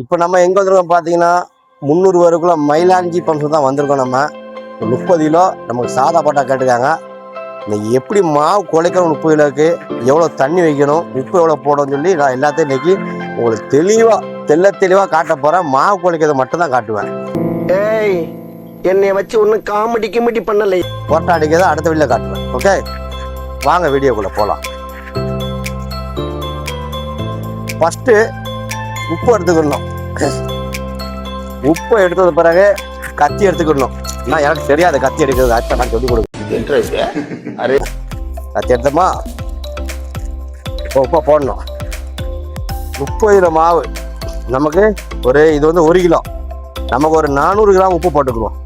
இப்போ நம்ம எங்கே வந்திருக்கோம் பார்த்தீங்கன்னா 300 பேருக்குள்ள மயிலாஞ்சி பம்ப்ஸ் தான் வந்திருக்கோம். நம்ம 30 கிலோ நமக்கு சாதா பாட்டா கேட்டுக்காங்க. இன்னைக்கு எப்படி மாவு குழைக்கணும், 30 கிலோவுக்கு எவ்வளோ தண்ணி வைக்கணும், உப்பு எவ்வளோ போடணும்னு சொல்லி நான் எல்லாத்தையும் இன்னைக்கு உங்களுக்கு தெளிவாக காட்ட போகிறேன். மாவு குழைக்கிறது மட்டும் தான் காட்டுவேன். ஏய், என்னை வச்சு ஒன்றும் காமெடி பண்ணலை. போட்டா அடிக்கிறத அடுத்த வீட்டில் காட்டுவேன். ஓகே, வாங்க வீடியோக்குள்ளே போகலாம். ஃபஸ்ட்டு உப்பு எடுத்துக்கணும். உப்பு எடுத்தது பிறகு கத்தி எடுத்துக்கணும். நான் எனக்கு தெரியாது கத்தி எடுக்கிறது, அத்தை நான் சொல்லி கொடுக்குறேன். கத்தி எடுத்தோமா உப்பை போடணும். 30 கிலோ மாவு நமக்கு இது வந்து 1 கிலோ, நமக்கு ஒரு 400 கிராம் உப்பு போட்டுக்குவோம்.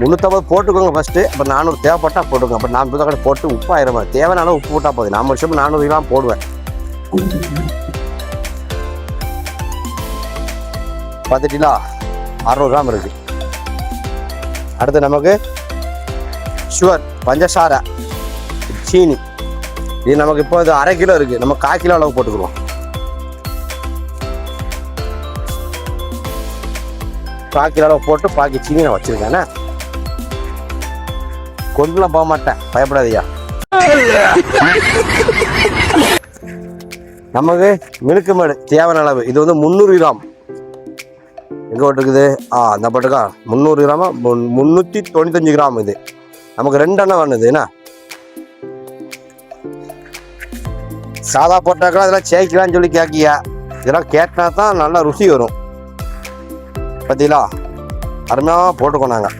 350 போட்டுக்கோங்க ஃபஸ்ட்டு. அப்புறம் 400 தேவைப்பட்டா போட்டுக்கோங்க. அப்புறம் 40 போட்டு உப்பு ஆயிரம் தேவையான உப்பு போட்டால் போதும். நான் வருஷம் 400 கிராம் போடுவேன். பார்த்துட்டீங்களா, 600 கிராம் இருக்கு. அடுத்து நமக்கு சுகர், பஞ்சசாரை, சீனி. இது நமக்கு இப்போ இது 1/2 கிலோ இருக்கு. நம்ம 1/4 கிலோ அளவு போட்டுக்கிறோம். 1/4 கிலோ அளவு போட்டு பாக்கி சீனி நான் வச்சிருக்கேன். கொண்டுலாம் போக மாட்டேன், பயப்படாதீயா. நமக்கு மினுக்கு மேடு தேவையான அளவு இது வந்து 300 கிராம். எங்கே போட்டுருக்குது? அந்த போட்டுக்கா 300 கிராமா, 395 கிராம். இது நமக்கு 2 எண்ணெய் வேணுது. என்ன சாதா போட்டாக்கா இதெல்லாம் சேர்க்கலான்னு சொல்லி கேட்கியா? இதெல்லாம் கேட்டினா தான் நல்லா ருசி வரும். பார்த்தீங்களா, அருமையாக போட்டுக்கோ. நாங்கள்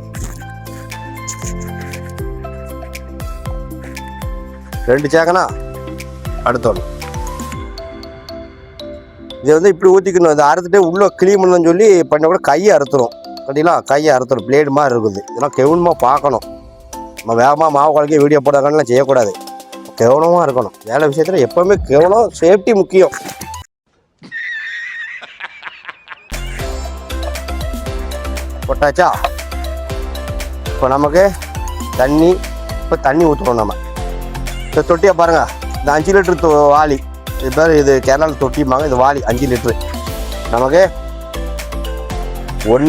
2 சேர்க்கனா அடுத்தோம். இது வந்து இப்படி ஊற்றிக்கணும். இதை அறுத்துட்டு உள்ளே கிளீன் பண்ணணும்னு சொல்லி பண்ண கூட கையை அறுத்துரும். பார்த்தீங்களா, கையை அறுத்துரும். பிளேடு மாதிரி இருக்குது. இதெல்லாம் கெவனமாக பார்க்கணும். நம்ம வேகமாக மாவு குழந்தைக்கு வீடியோ போடுறதுலாம் செய்யக்கூடாது. கவனமாக இருக்கணும். வேலை விஷயத்தில் எப்போவுமே கவனம், சேஃப்டி முக்கியம். போட்டாச்சா? இப்போ நமக்கு தண்ணி ஊற்றுறோம். நம்ம இந்த தொட்டியை பாருங்கள். இந்த 5 லிட்டரு வாளி, இது பேர் இது கேரளாவில் தொட்டிம்பாங்க. இது வாளி 5 லிட்டரு. நமக்கு 1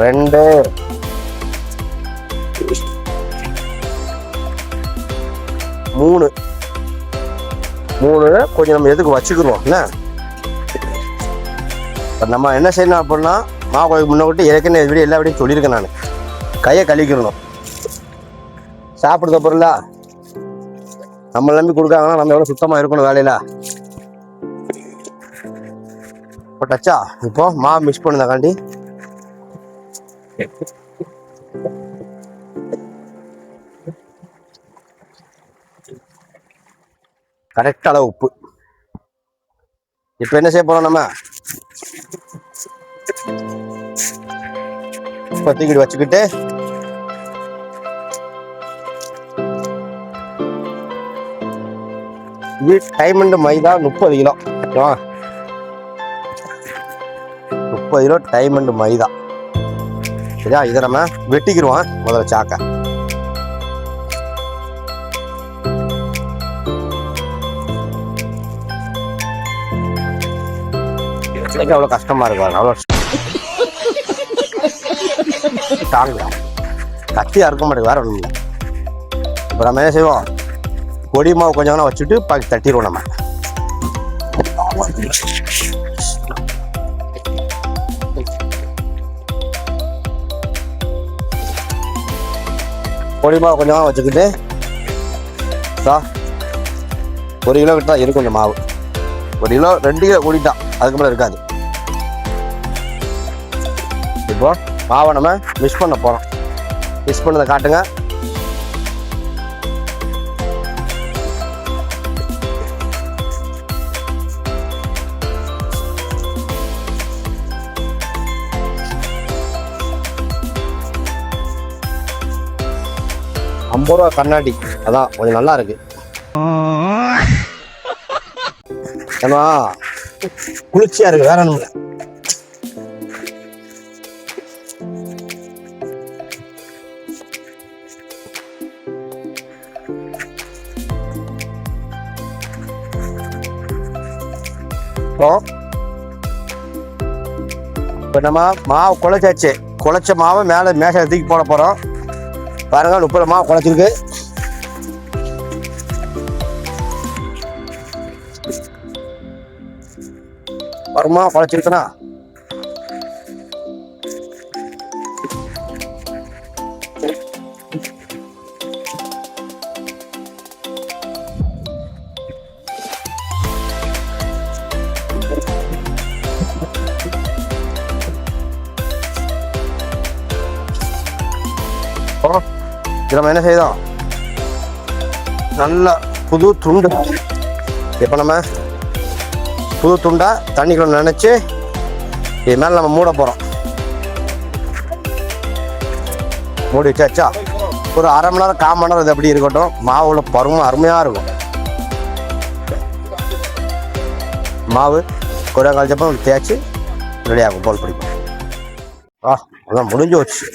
2 3 கொஞ்சம் நம்ம எதுக்கு வச்சுக்கிறோம். என்ன இப்போ நம்ம என்ன செய்யணும் அப்படின்னா, மாவு குழம்பு முன்னே ஏற்கனவே வீடியோ எல்லா வீடியும் சொல்லியிருக்கேன். நான் கையை கழுவிக்கணும். சாப்பிடுற பொருளா நம்ம நம்பி கொடுக்காங்கன்னா நம்ம எவ்வளோ சுத்தமாக இருக்கணும் வேலையில. போட்டாச்சா? இப்போ மாவு மிக்ஸ் பண்ணுதாக்காண்டி கரெக்ட் அளவு உப்பு. இப்போ என்ன செய்ய போறோம்? நம்ம தூக்கிட்டு வச்சுக்கிட்டு இது டைமண்ட் மைதா 30 கிலோ. 30 கிலோ டைமண்ட் மைதா. சரியா? இதை நம்ம வெட்டிக்கிடுவோம். முதல்ல சாக்க அவ்வளோ கஷ்டமா இருக்கும். அவ்வளோ தாங்க கத்தி அறுக்க மாட்டேங்குது. வேற ஒன்றும் இல்லை. இப்போ நம்ம என்ன செய்வோம்? பொடி மாவு கொஞ்சம் வச்சுட்டு பாக்கி தட்டிடுவோம். நம்ம பொடி மாவு கொஞ்சம் வச்சுக்கிட்டு 1 கிலோ கிட்ட தான் இருக்கும் இந்த மாவு. 1 கிலோ 2 கிலோ கூடிட்டான், அதுக்கு மேலே இருக்காது. இப்போ மாவை நம்ம மிக்ஸ் பண்ண போகிறோம். மிக்ஸ் பண்ணதை காட்டுங்க. ₹50 கண்ணாடி, அதான் கொஞ்சம் நல்லா இருக்கு. ஏன்னா குளிர்ச்சியா இருக்கு, வேற ஒன்றும் இல்லை. இப்போ நம்ம மாவு குழைச்சாச்சு. குழைச்ச மாவை மேலே மேசை தூக்கி போட போகிறோம். பாருங்க 30 மாவு குழைச்சிருக்கு. வருமா குழைச்சிருக்குண்ணா? இது நம்ம என்ன செய்தோம், நல்ல புது துண்டு. இப்போ நம்ம புது துண்டா தண்ணிக்குள்ள நினைச்சு இது மேலே நம்ம மூட போகிறோம். மூடி வச்சாச்சா? ஒரு அரை மணி நேரம் 1/4 மணி நேரம் இது எப்படி இருக்கட்டும். மாவுல பருவம் அருமையாக இருக்கும். மாவு கொஞ்சம் கழிச்சப்போ தேய்ச்சி ரெடியாகும். போல் பிடிக்கும். அதான் முடிஞ்சு வச்சு.